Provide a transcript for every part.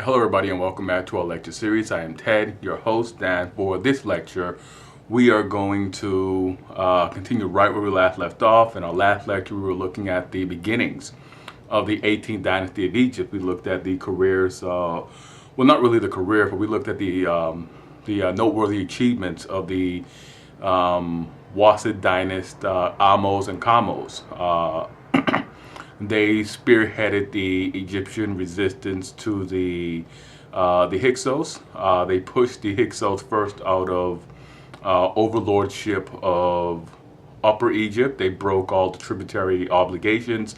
Hello everybody and welcome back to our lecture series. I am Ted, your host, and for this lecture we are going to continue right where we last left off. In our last lecture we were looking at the beginnings of the 18th dynasty of Egypt. We looked at the careers, well, not really the career, but we looked at the noteworthy achievements of the Wassid dynasty, Amos and Kamos. They spearheaded the Egyptian resistance to the Hyksos. They pushed the Hyksos first out of overlordship of Upper Egypt. They broke all the tributary obligations,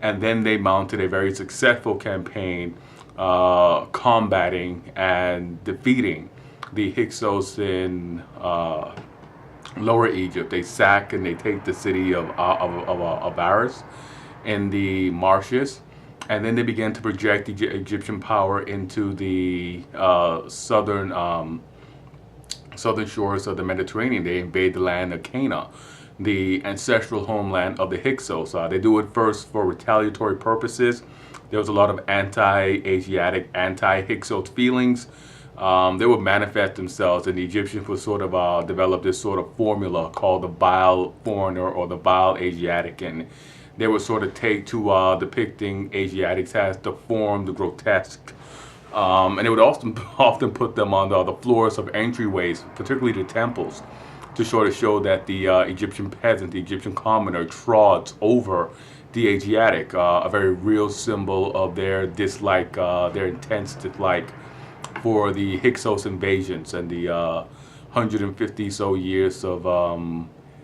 and then they mounted a very successful campaign combating and defeating the Hyksos in Lower Egypt. They sack and they take the city of Aris in the marshes, and then they began to project Egyptian power into the southern shores of the Mediterranean. They invade the land of Canaan, the ancestral homeland of the Hyksos. They do it first for retaliatory purposes. There was a lot of anti-Asiatic, anti-Hyksos feelings. They would manifest themselves, and the Egyptians would sort of develop this sort of formula called the bile foreigner or the bile Asiatic, and they would sort of take to depicting Asiatics as deformed, grotesque, and they would often put them on the floors of entryways, particularly the temples, to sort of show that the Egyptian peasant, the Egyptian commoner, trods over the Asiatic, a very real symbol of their dislike, their intense dislike for the Hyksos invasions and the 150 so years of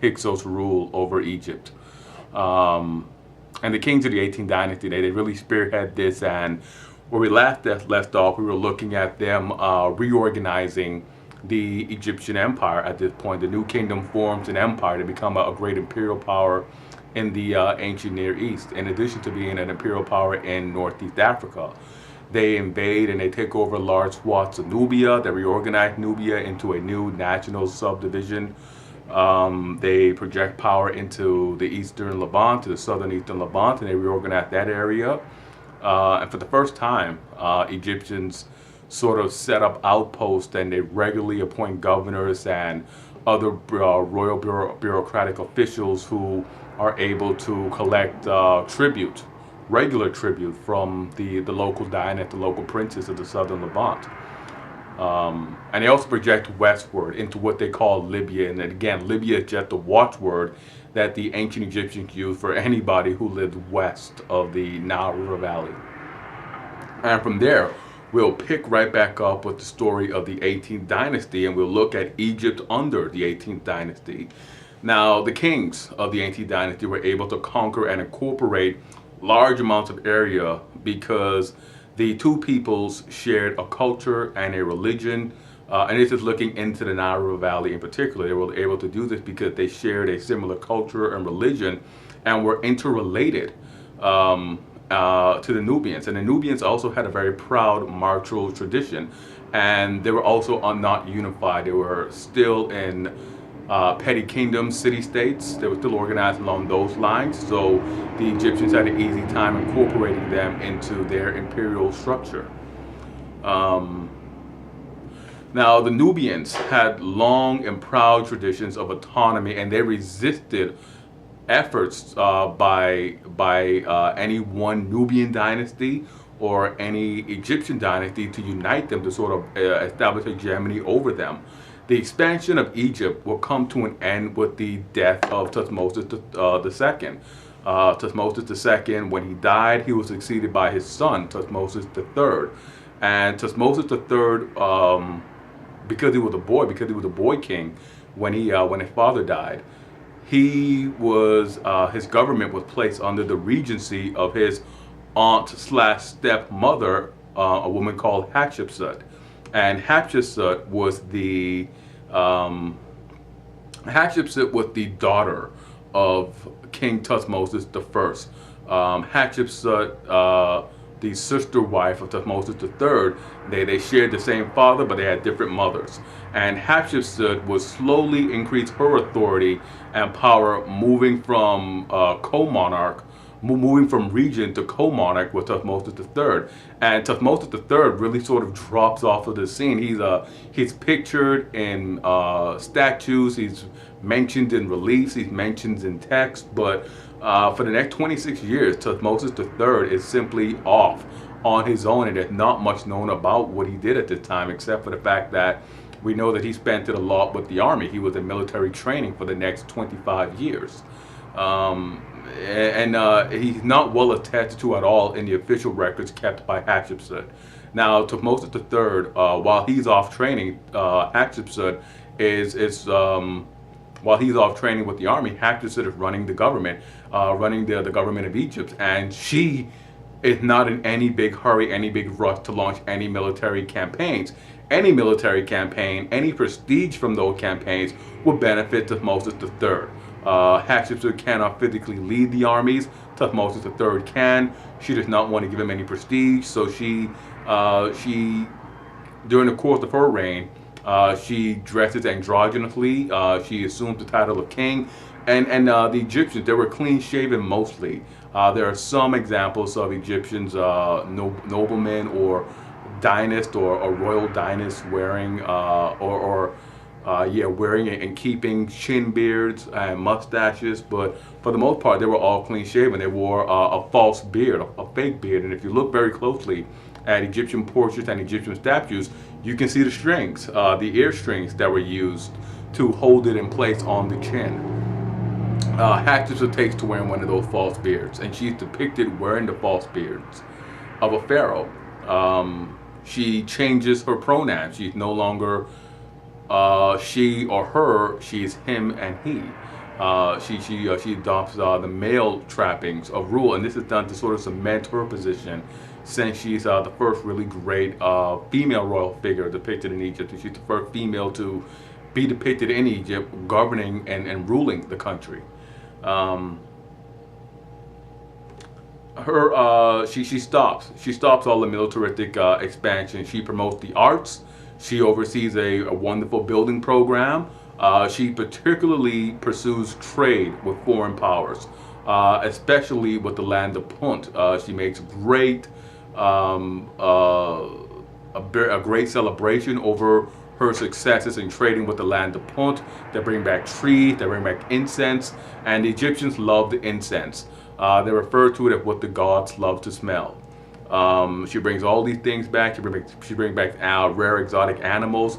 Hyksos rule over Egypt. And the kings of the 18th dynasty, they really spearhead this, and where we left off, we were looking at them reorganizing the Egyptian empire. At this point, the new kingdom forms an empire to become a great imperial power in the ancient Near East, in addition to being an imperial power in Northeast Africa. They invade and they take over large swaths of Nubia. They reorganize Nubia into a new national subdivision. They project power into the eastern Levant, to the southern eastern Levant, and they reorganize that area. And for the first time, Egyptians sort of set up outposts, and they regularly appoint governors and other royal bureaucratic officials who are able to collect tribute, regular tribute from the local dynasty, the local princes of the southern Levant. And they also project westward into what they call Libya. And again, Libya is just a watchword that the ancient Egyptians used for anybody who lived west of the Nile River Valley. And from there, we'll pick right back up with the story of the 18th dynasty, and we'll look at Egypt under the 18th dynasty. Now, the kings of the 18th dynasty were able to conquer and incorporate large amounts of area because the two peoples shared a culture and a religion, and this is looking into the Nile River Valley in particular. They were able to do this because they shared a similar culture and religion and were interrelated to the Nubians. And the Nubians also had a very proud martial tradition, and they were also not unified. They were still in petty kingdoms, city-states. They were still organized along those lines, so the Egyptians had an easy time incorporating them into their imperial structure. Now, the Nubians had long and proud traditions of autonomy, and they resisted efforts by any one Nubian dynasty or any Egyptian dynasty to unite them to sort of establish hegemony over them. The expansion of Egypt will come to an end with the death of Thutmosis II. Thutmosis II, when he died, he was succeeded by his son, Thutmosis III. And Thutmosis III, because he was a boy king, when his father died, his government was placed under the regency of his aunt/stepmother, a woman called Hatshepsut. And Hatshepsut was the daughter of King Thutmosis I. Hatshepsut, the sister wife of Thutmosis III, they shared the same father, but they had different mothers. And Hatshepsut would slowly increase her authority and power, moving from co-monarch moving from regent to co-monarch with Thutmose III. And Thutmose III really sort of drops off of the scene. He's pictured in statues, he's mentioned in reliefs, he's mentioned in text, but for the next 26 years, Thutmose III is simply off on his own, and there's not much known about what he did at this time, except for the fact that we know that he spent it a lot with the army. He was in military training for the next 25 years. He's not well attested to at all in the official records kept by Hatshepsut. Now, Thutmose III, while he's off training, Hatshepsut while he's off training with the army, Hatshepsut is running the government, running the government of Egypt, and she is not in any big hurry, any big rush to launch any military campaigns. Any military campaign, any prestige from those campaigns would benefit Thutmose III. Hatshepsut cannot physically lead the armies. Thutmose III can. She does not want to give him any prestige, so she during the course of her reign, she dresses androgynously. She assumes the title of king, and the Egyptians, they were clean shaven mostly. There are some examples of Egyptians, noblemen or dynast or royal dynast wearing wearing and keeping chin beards and mustaches, but for the most part they were all clean shaven. They wore a false beard, a fake beard, and if you look very closely at Egyptian portraits and Egyptian statues, you can see the strings, the ear strings that were used to hold it in place on the chin. Hatshepsut takes to wearing one of those false beards, and she's depicted wearing the false beards of a pharaoh. She changes her pronouns. She's no longer she or her. She's him and he. She adopts the male trappings of rule, and this is done to sort of cement her position, since she's the first really great female royal figure depicted in Egypt. She's the first female to be depicted in Egypt, governing and ruling the country. She stops all the militaristic expansion. She promotes the arts. She oversees a wonderful building program. She particularly pursues trade with foreign powers, especially with the land of Punt. She makes a great celebration over her successes in trading with the land of Punt. They bring back trees, they bring back incense, and the Egyptians love the incense. They refer to it as what the gods love to smell. She brings all these things back. She brings back rare exotic animals,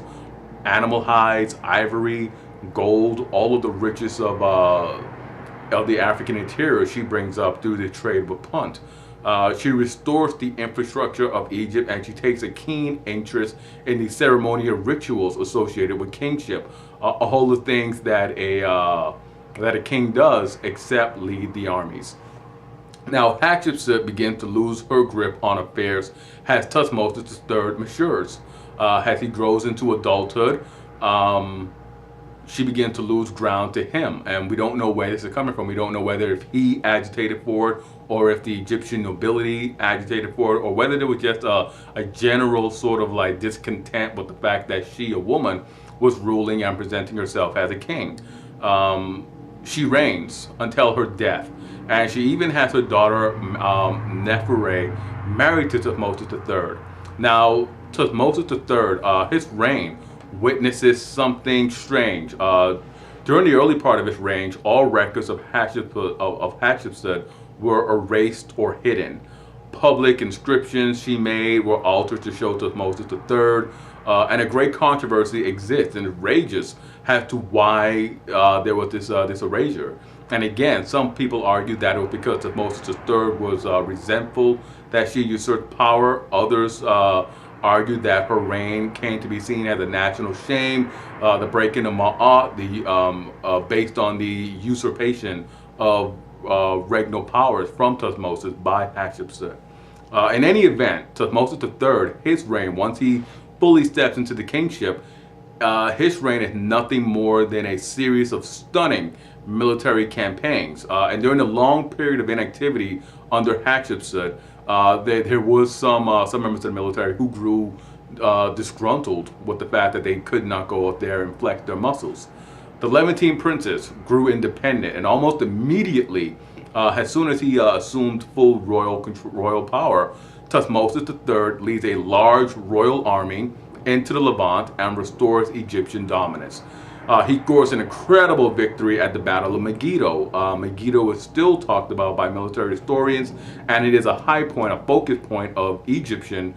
animal hides, ivory, gold, all of the riches of the African interior she brings up through the trade with Punt. She restores the infrastructure of Egypt, and she takes a keen interest in the ceremonial rituals associated with kingship, all the things that a king does except lead the armies. Now, Hatshepsut begins to lose her grip on affairs as Thutmose III matures. As he grows into adulthood, she begins to lose ground to him, and we don't know where this is coming from. We don't know whether if he agitated for it, or if the Egyptian nobility agitated for it, or whether there was just a general sort of like discontent with the fact that she, a woman, was ruling and presenting herself as a king. She reigns until her death, and she even has her daughter Neferre married to Thutmose III. Now, Thutmose III, his reign witnesses something strange. During the early part of his reign, all records of Hatshepsut were erased or hidden. Public inscriptions she made were altered to show Thutmose III, and a great controversy exists and rages as to why there was this erasure. And again, some people argue that it was because Thutmose III was resentful that she usurped power. Others argued that her reign came to be seen as a national shame, the breaking of Ma'at, based on the usurpation of regnal powers from Thutmose by Hatshepsut. In any event, Thutmose III, his reign, once he fully steps into the kingship, his reign is nothing more than a series of stunning military campaigns. And during the long period of inactivity under Hatshepsut, there was some members of the military who grew disgruntled with the fact that they could not go up there and flex their muscles. The Levantine princes grew independent, and almost immediately As soon as he assumed full royal power, Thutmose III leads a large royal army into the Levant and restores Egyptian dominance. He scores an incredible victory at the Battle of Megiddo. Megiddo is still talked about by military historians, and it is a high point, a focus point of Egyptian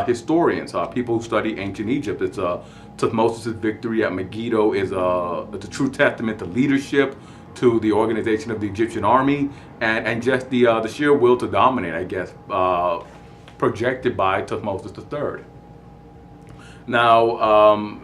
historians, people who study ancient Egypt. Thutmose' victory at Megiddo is it's a true testament to leadership, to the organization of the Egyptian army, and just the sheer will to dominate, I guess, projected by Thutmose III. Now,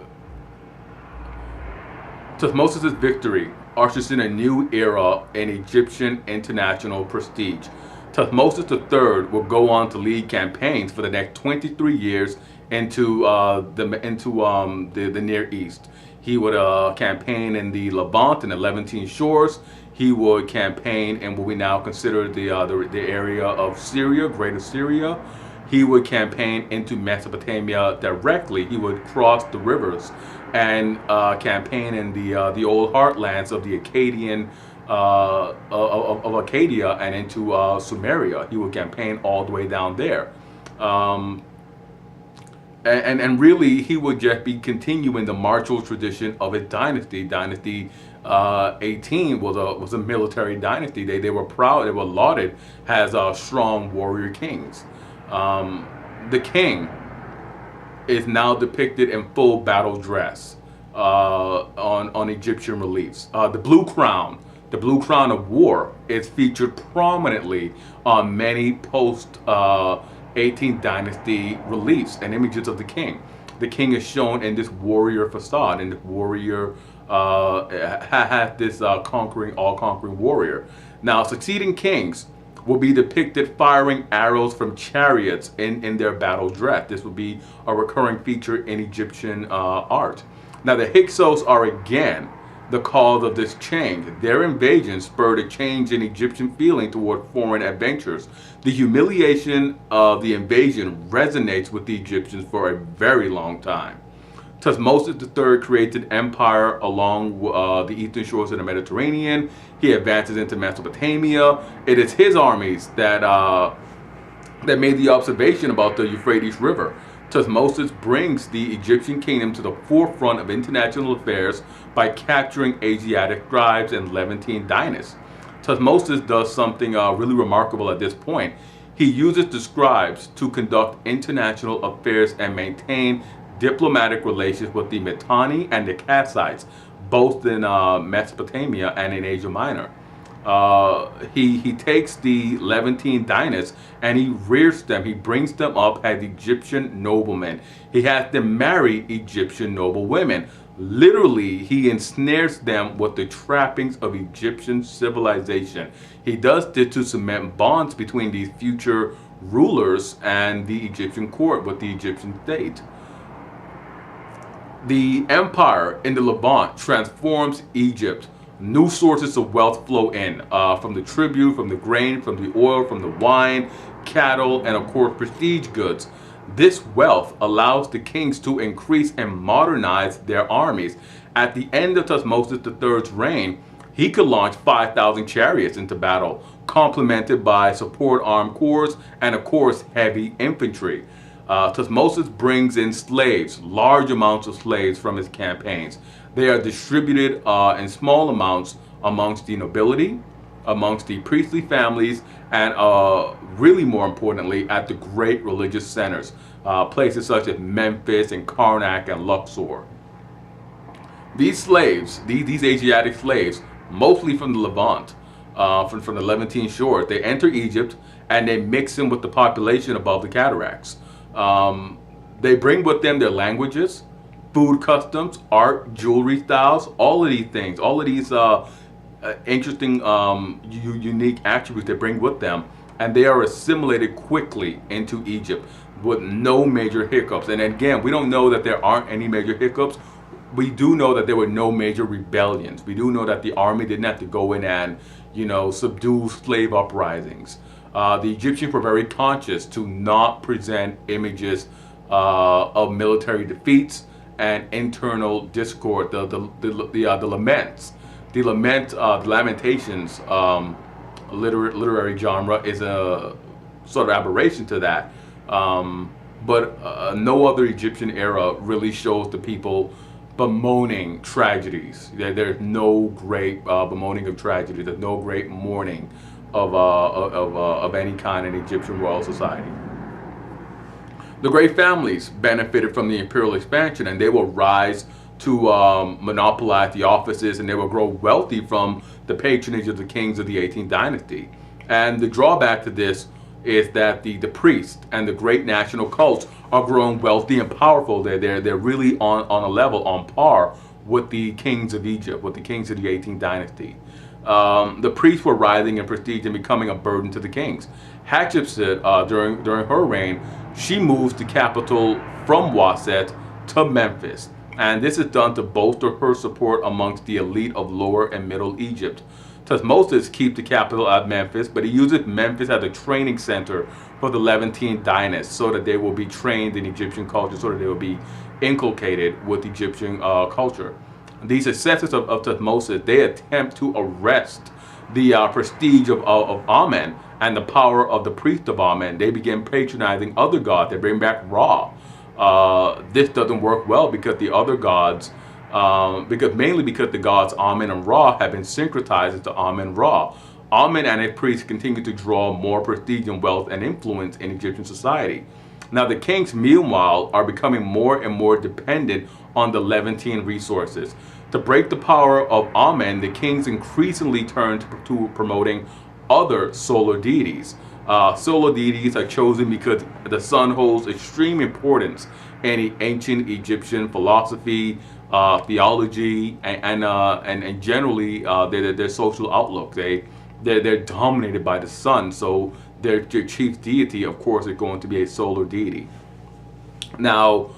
Thutmose' victory ushers in a new era in Egyptian international prestige. Thutmose III will go on to lead campaigns for the next 23 years into the Near East. He would campaign in the Levant and the Levantine shores. He would campaign in what we now consider the area of Syria, Greater Syria. He would campaign into Mesopotamia directly. He would cross the rivers and campaign in the old heartlands of the Akkadian of Acadia and into Sumeria. He would campaign all the way down there. And really, he would just be continuing the martial tradition of a dynasty. Dynasty 18 was a military dynasty. They were proud, they were lauded as strong warrior kings. The king is now depicted in full battle dress on Egyptian reliefs. The blue crown of war, is featured prominently on many post 18th dynasty reliefs and images of the king. The king is shown in this warrior facade, and the warrior has this all-conquering warrior. Now, succeeding kings will be depicted firing arrows from chariots in their battle dress. This will be a recurring feature in Egyptian art. Now, the Hyksos are again the cause of this change. Their invasion spurred a change in Egyptian feeling toward foreign adventures. The humiliation of the invasion resonates with the Egyptians for a very long time. Thutmose III creates an empire along the eastern shores of the Mediterranean. He advances into Mesopotamia. It is his armies that made the observation about the Euphrates River. Thutmose brings the Egyptian kingdom to the forefront of international affairs by capturing Asiatic tribes and Levantine dynasts. Thutmose does something really remarkable at this point. He uses the scribes to conduct international affairs and maintain diplomatic relations with the Mitanni and the Kassites, both in Mesopotamia and in Asia Minor. He takes the Levantine dynasts and he rears them. He brings them up as Egyptian noblemen. He has them marry Egyptian noble women. Literally, he ensnares them with the trappings of Egyptian civilization. He does this to cement bonds between these future rulers and the Egyptian court with the Egyptian state. The empire in the Levant transforms Egypt. New sources of wealth flow in from the tribute, from the grain, from the oil, from the wine, cattle, and of course prestige goods. This wealth allows the kings to increase and modernize their armies. At the end of Thutmose III's reign, he could launch 5,000 chariots into battle, complemented by support armed corps and of course heavy infantry. Thutmose brings in slaves, large amounts of slaves from his campaigns. They are distributed in small amounts amongst the nobility, amongst the priestly families, and really more importantly, at the great religious centers, places such as Memphis and Karnak and Luxor. These slaves, these Asiatic slaves, mostly from the Levant, from the Levantine shores, they enter Egypt and they mix in with the population above the cataracts. They bring with them their languages, food customs, art, jewelry styles, all of these things, all of these interesting, unique attributes they bring with them, and they are assimilated quickly into Egypt with no major hiccups. And again, we don't know that there aren't any major hiccups. We do know that there were no major rebellions. We do know that the army didn't have to go in and, subdue slave uprisings. The Egyptians were very conscious to not present images of military defeats and internal discord. The lamentations literary genre is a sort of aberration to that. But no other Egyptian era really shows the people bemoaning tragedies. There's no great bemoaning of tragedy. There's no great mourning of any kind in Egyptian royal society. The great families benefited from the imperial expansion, and they will rise to monopolize the offices, and they will grow wealthy from the patronage of the kings of the 18th dynasty. And the drawback to this is that the priests and the great national cults are growing wealthy and powerful. They're really on a level, on par with the kings of Egypt, with the kings of the 18th dynasty. The priests were rising in prestige and becoming a burden to the kings. Hatshepsut, during her reign, she moves the capital from Waset to Memphis. And this is done to bolster her support amongst the elite of Lower and Middle Egypt. Thutmose keeps the capital at Memphis, but he uses Memphis as a training center for the Levantine dynasts, so that they will be trained in Egyptian culture, so that they will be inculcated with Egyptian culture. The successors of Thutmose, they attempt to arrest the prestige of Amen and the power of the priest of Amen. They begin patronizing other gods. They bring back Ra. This doesn't work well because the other gods, mainly because the gods Amen and Ra have been syncretized into Amen Ra. Amen and his priests continue to draw more prestige and wealth and influence in Egyptian society. Now the kings, meanwhile, are becoming more and more dependent on the Levantine resources. To break the power of Amen, the kings increasingly turn to promoting other solar deities. Solar deities are chosen because the sun holds extreme importance in ancient Egyptian philosophy, theology, and generally their social outlook. They're dominated by the sun, so their chief deity, of course, is going to be a solar deity. Now,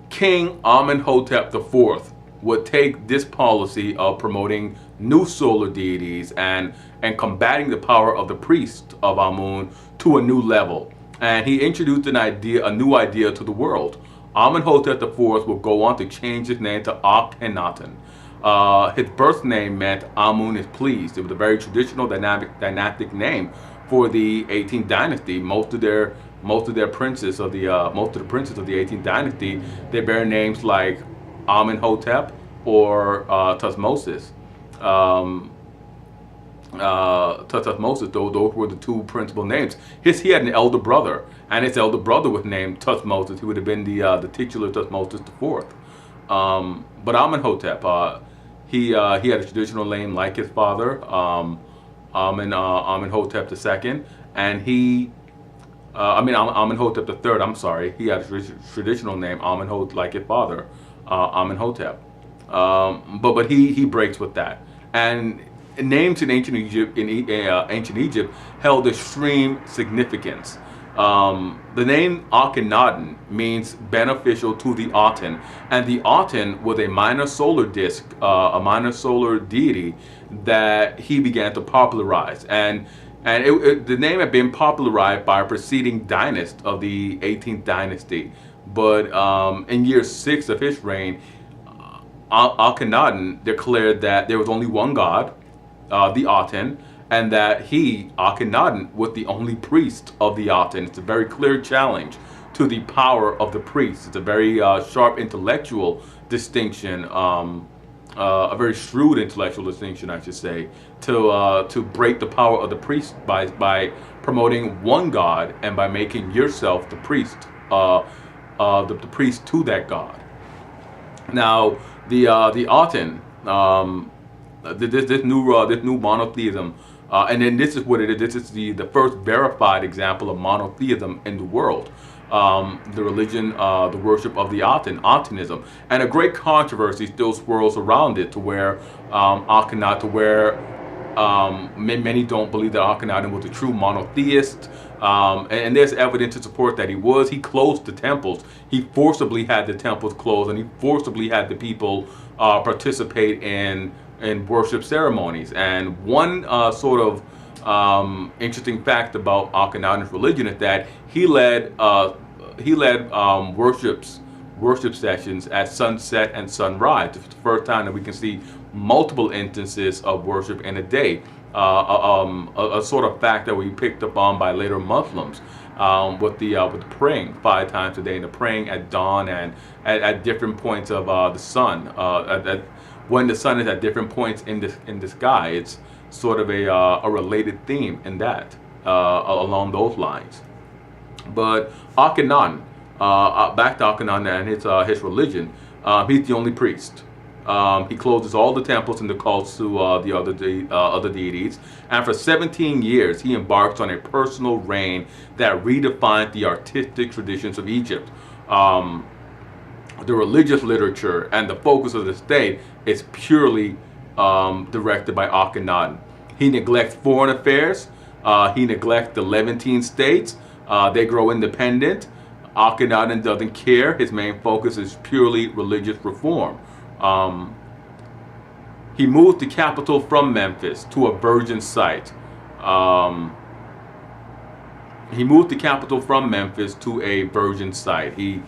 King Amenhotep IV would take this policy of promoting new solar deities and combating the power of the priest of Amun to a new level. And he introduced a new idea to the world. Amenhotep IV will go on to change his name to Akhenaten. His birth name meant Amun is pleased. It was a very traditional dynastic name for the 18th dynasty. Most of the princes of the 18th dynasty, they bear names like Amenhotep or Thutmose. Thutmose, those were the two principal names. He had an elder brother, and his elder brother was named Thutmose. He would have been the titular Thutmose IV. But Amenhotep, he had a traditional name like his father, Amenhotep II, and Amenhotep III. I'm sorry, he had a traditional name Amenhotep like his father, Amenhotep. But he breaks with that, and names in ancient Egypt held extreme significance. The name Akhenaten means beneficial to the Aten, and the Aten was a minor solar disk, a minor solar deity that he began to popularize. And the name had been popularized by a preceding dynasty of the 18th dynasty. But in year 6 of his reign, Akhenaten declared that there was only one God, the Aten, and that he, Akhenaten, was the only priest of the Aten. It's a very clear challenge to the power of the priest. It's a very sharp intellectual distinction, a very shrewd intellectual distinction, I should say, to break the power of the priest by promoting one God and by making yourself the priest, the priest to that God. Now, the Aten, this new monotheism, and then this is what it is. This is the first verified example of monotheism in the world. The religion, the worship of the Atenism, and a great controversy still swirls around it, to where many don't believe that Akhenaten was a true monotheist, and there's evidence to support that he was. He closed the temples. He forcibly had the temples closed, and he forcibly had the people participate in worship ceremonies. And one sort of interesting fact about Akhenaten's religion is that he led worship sessions at sunset and sunrise. It's the first time that we can see multiple instances of worship in a day. a sort of fact that we picked up on by later Muslims, with the praying 5 times a day, and the praying at dawn and at different points of the sun. When the sun is at different points in the sky, it's sort of a related theme in that, along those lines. But Akhenaten, back to Akhenaten and his religion, he's the only priest. He closes all the temples and the cults to the other deities, and for 17 years he embarks on a personal reign that redefined the artistic traditions of Egypt. The religious literature and the focus of the state is purely directed by Akhenaten. He neglects foreign affairs. He neglects the Levantine states. They grow independent. Akhenaten doesn't care. His main focus is purely religious reform. He moved the capital from Memphis to a virgin site. He moved the capital from Memphis to a virgin site. He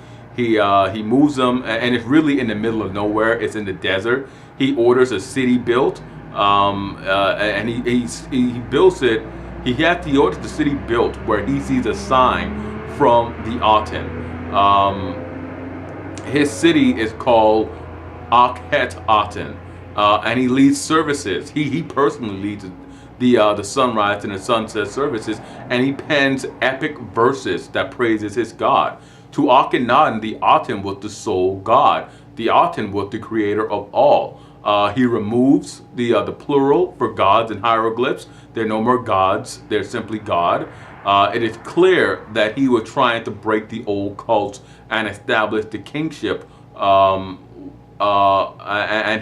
moves them, and it's really in the middle of nowhere. It's in the desert. He orders a city built, and he builds it. He orders the city built where he sees a sign from the Aten. His city is called Akhet-Aten, and he leads services. He personally leads the sunrise and the sunset services, and he pens epic verses that praises his god. To Akhenaten, the Aten was the sole god. The Aten was the creator of all. He removes the plural for gods and hieroglyphs. There are no more gods. They're simply God. It is clear that he was trying to break the old cults and establish the kingship. And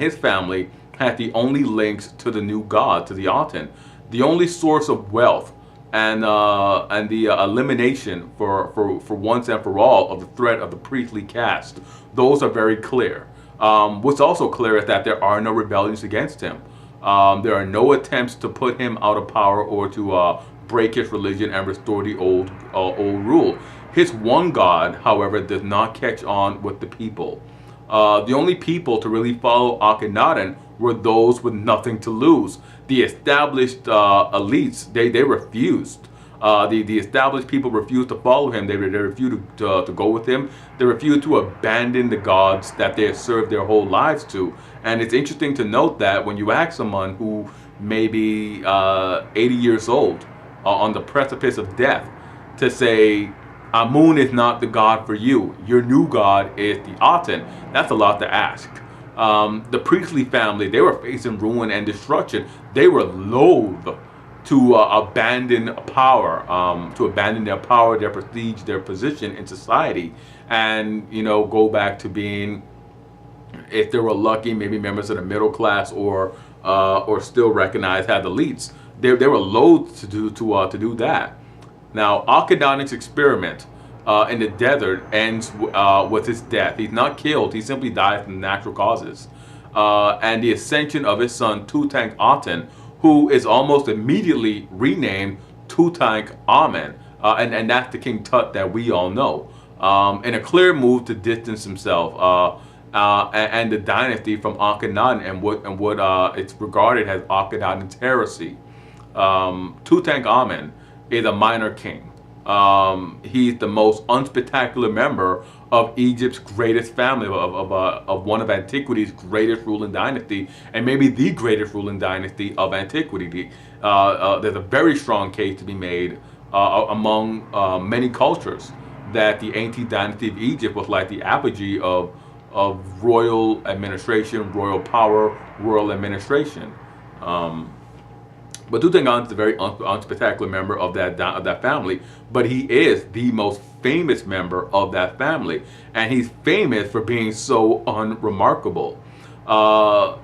his family had the only links to the new god, to the Aten. The only source of wealth and the elimination for once and for all of the threat of the priestly caste. Those are very clear. What's also clear is that there are no rebellions against him. There are no attempts to put him out of power or to break his religion and restore the old rule. His one god, however, does not catch on with the people. The only people to really follow Akhenaten were those with nothing to lose. The established elites, they refused. The established people refused to follow him. They refused to go with him. They refused to abandon the gods that they had served their whole lives to. And it's interesting to note that when you ask someone who may be 80 years old, on the precipice of death, to say, Amun is not the god for you. Your new god is the Aten. That's a lot to ask. The priestly family, they were facing ruin and destruction. They were loath to abandon power, their prestige, their position in society, and go back to being, if they were lucky, maybe members of the middle class, or still recognized as elites. They were loath to do that. Now, Akhenaten's experiment in the desert ends with his death. He's not killed. He simply dies from natural causes. And the ascension of his son Tutankhamun, who is almost immediately renamed Tutankhamun, and that's the King Tut that we all know, in a clear move to distance himself and the dynasty from Akhenaten and what it's regarded as Akhenaten's heresy. Tutankhamun is a minor king. He's the most unspectacular member of Egypt's greatest family, of one of antiquity's greatest ruling dynasty, and maybe the greatest ruling dynasty of antiquity. There's a very strong case to be made among many cultures that the ancient dynasty of Egypt was like the apogee of royal administration, royal power, royal administration. But Tutankhamun is a very unspectacular member of that family, but he is the most famous member of that family, and he's famous for being so unremarkable.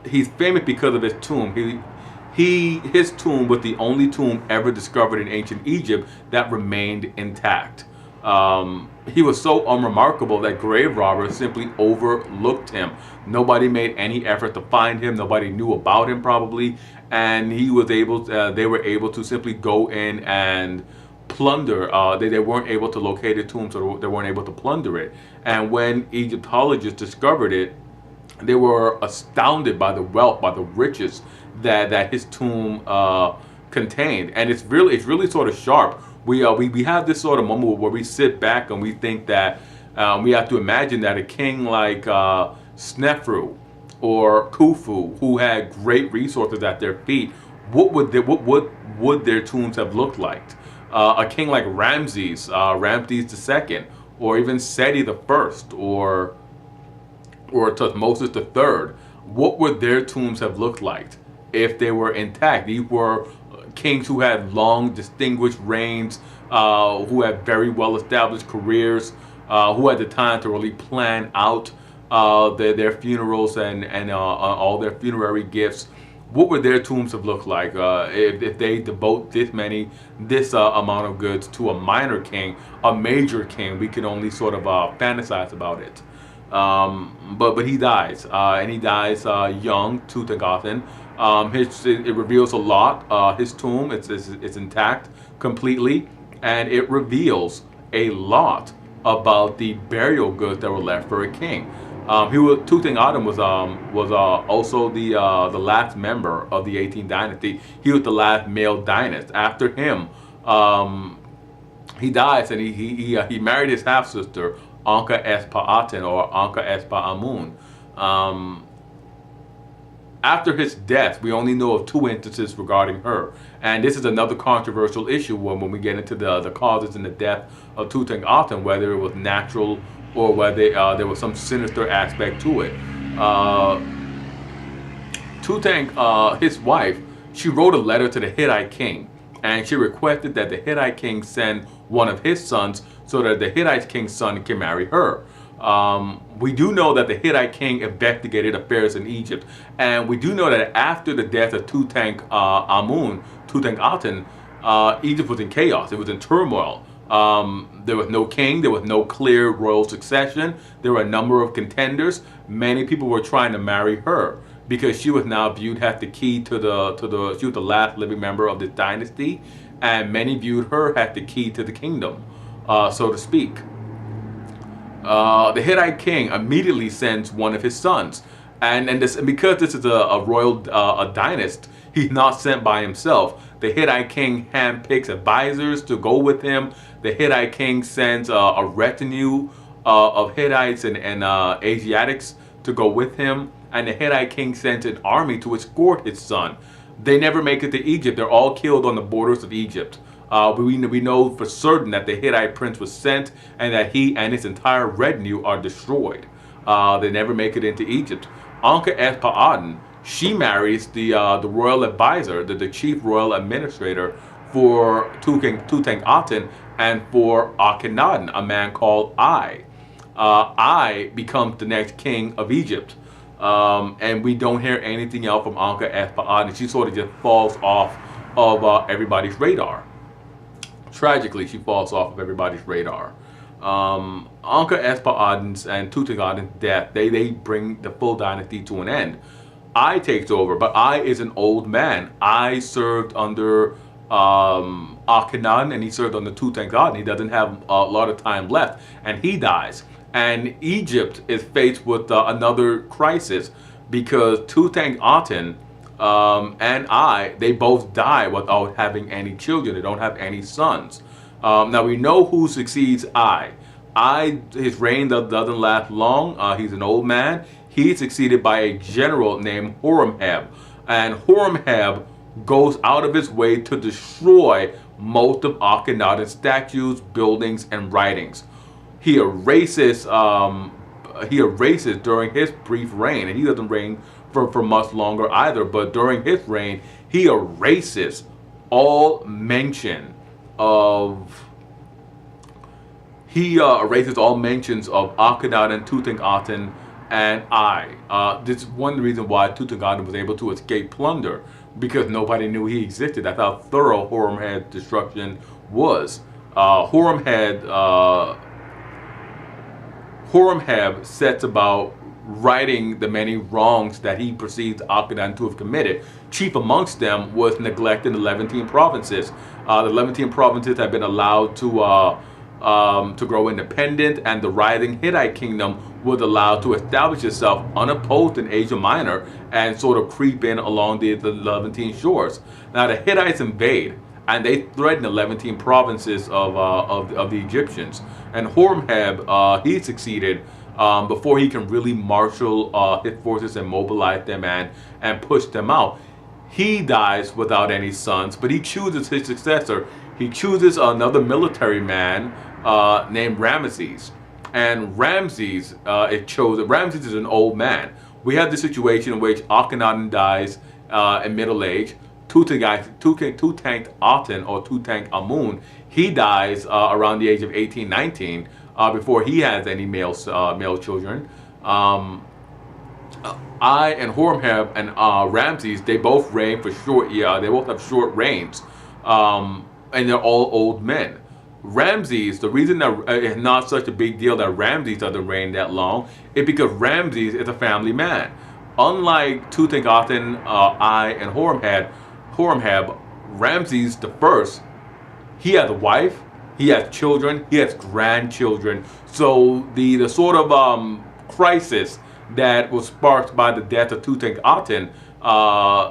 He's famous because of his tomb. His tomb was the only tomb ever discovered in ancient Egypt that remained intact. He was so unremarkable that grave robbers simply overlooked him. Nobody made any effort to find him. Nobody knew about him probably, and they were able to simply go in and plunder. They weren't able to locate the tomb, so they weren't able to plunder it. And when Egyptologists discovered it, they were astounded by the wealth, by the riches that his tomb contained. And it's really sort of sharp. We have this sort of moment where we sit back and we think that we have to imagine that a king like Snefru or Khufu, who had great resources at their feet, what would their tombs have looked like? A king like Ramses II, or even Seti the First, or Tutmosis the Third, what would their tombs have looked like if they were intact? These were kings who had long, distinguished reigns, who had very well-established careers, who had the time to really plan out their funerals and all their funerary gifts. What would their tombs have looked like if they devote this amount of goods to a minor king, a major king? We can only sort of fantasize about it. But he dies, and he dies young, Tutankhamun. It reveals a lot. His tomb, it's intact completely, and it reveals a lot about the burial goods that were left for a king. Tutankhamun was also the last member of the 18th dynasty. He was the last male dynast. After him, he dies, and he married his half sister, Anka-es-Pa'aten, or Anka-es-Pa'amun. After his death, we only know of 2 instances regarding her. And this is another controversial issue when we get into the causes and the death of Tutankhamun, whether it was natural or whether there was some sinister aspect to it. His wife, she wrote a letter to the Hittite king, and she requested that the Hittite king send one of his sons so that the Hittite king's son can marry her. We do know that the Hittite king investigated affairs in Egypt, and we do know that after the death of Tutankhamun, Egypt was in chaos. It was in turmoil. There was no king. There was no clear royal succession. There were a number of contenders. Many people were trying to marry her because she was now viewed as the key to she was the last living member of this dynasty, and many viewed her as the key to the kingdom, so to speak. The Hittite king immediately sends one of his sons, and because this is a royal dynast, he's not sent by himself. The Hittite king handpicks advisors to go with him. The Hittite king sends a retinue of Hittites and Asiatics to go with him, and the Hittite king sends an army to escort his son. They never make it to Egypt. They're all killed on the borders of Egypt. We know for certain that the Hittite prince was sent and that he and his entire retinue are destroyed. They never make it into Egypt. Anka-es-Pa'aten, she marries the royal advisor, the chief royal administrator for Tutankhamun and for Akhenaten, a man called Ai. Ai becomes the next king of Egypt. And we don't hear anything else from Anka-es-Pa'aten. She sort of just falls off of everybody's radar. Tragically, she falls off of everybody's radar. Anka-es-Pa'aten's and Tutankhamun's death, they bring the full dynasty to an end. Ai takes over, but Ai is an old man. Ai served under Akhenaten, and he served under Tutankhamun. He doesn't have a lot of time left, and he dies. And Egypt is faced with another crisis because Tutankhamun and Ai, they both die without having any children. They don't have any sons. Now we know who succeeds Ai. His reign doesn't last long. He's an old man. He's succeeded by a general named Horemheb. And Horemheb goes out of his way to destroy most of Akhenaten's statues, buildings, and writings. He erases during his brief reign, and he doesn't reign for much longer either, but during his reign, he erases all mention of Akhenaten, Tutankhamun, and Ai. This is one reason why Tutankhamun was able to escape plunder, because nobody knew he existed. That's how thorough Horemheb's destruction was. Horemheb sets about righting the many wrongs that he perceived Akhenaten to have committed. Chief amongst them was neglect in the Levantine provinces. The Levantine provinces had been allowed to to grow independent, and the rising Hittite kingdom was allowed to establish itself unopposed in Asia Minor and sort of creep in along the Levantine shores. Now the Hittites invade, and they threaten the Levantine provinces of the Egyptians. And Horemheb, he succeeded before he can really marshal his forces and mobilize them and push them out. He dies without any sons, but he chooses his successor. He chooses another military man named Ramesses. And Ramses is chosen. Ramses is an old man. We have the situation in which Akhenaten dies in middle age. Tutankhamun, or Tutankhamun, he dies around the age of 18, 19, before he has any male children. And Horemheb and Ramses, they both reign for short. They both have short reigns, and they're all old men. Ramses, the reason that it's not such a big deal that Ramses doesn't reign that long is because Ramses is a family man. Unlike Tutankhamun, and Horemheb, Ramses the first, he has a wife, he has children, he has grandchildren. So the sort of crisis that was sparked by the death of Tutankhamun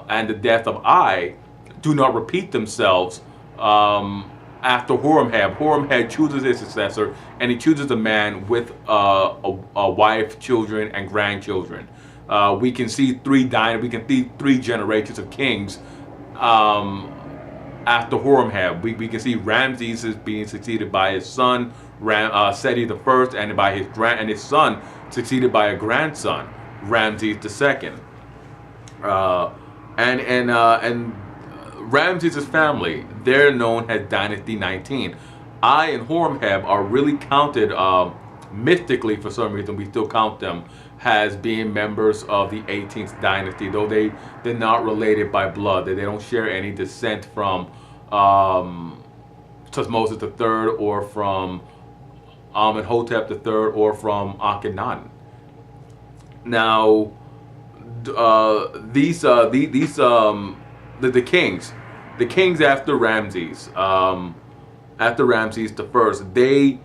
and the death of Ai do not repeat themselves after Horemheb. Horemheb chooses his successor, and he chooses a man with a wife, children, and grandchildren. We can see three generations of kings after Horemheb. We can see Ramses is being succeeded by his son Seti the first, and by his son succeeded by a grandson, Ramses the second. And Ramses' family, they're known as Dynasty 19. Ai and Horemheb are really counted mystically, for some reason we still count them as being members of the 18th dynasty, though they're not related by blood. They don't share any descent from Tutmosis III or from Amenhotep III or from Akhenaten. Now, the kings after Ramses, the first, they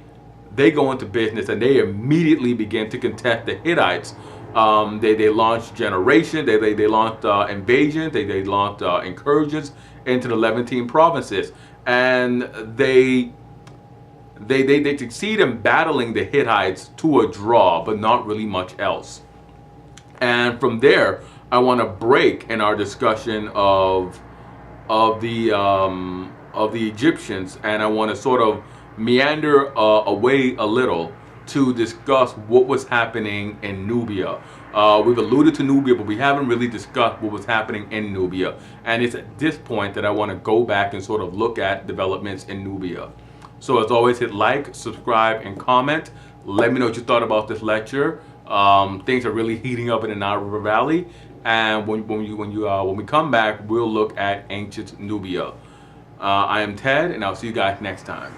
go into business and they immediately begin to contest the Hittites. They launched generation, they launched invasions, they launched incursions into the Levantine provinces, and they succeed in battling the Hittites to a draw, but not really much else. And from there, I want to break in our discussion of the Egyptians, and I want to sort of meander away a little to discuss what was happening in Nubia. We've alluded to Nubia, but we haven't really discussed what was happening in Nubia. And it's at this point that I want to go back and sort of look at developments in Nubia. So as always, hit like, subscribe, and comment. Let me know what you thought about this lecture. Things are really heating up in the Nile River Valley. And when we come back, we'll look at ancient Nubia. I am Ted, and I'll see you guys next time.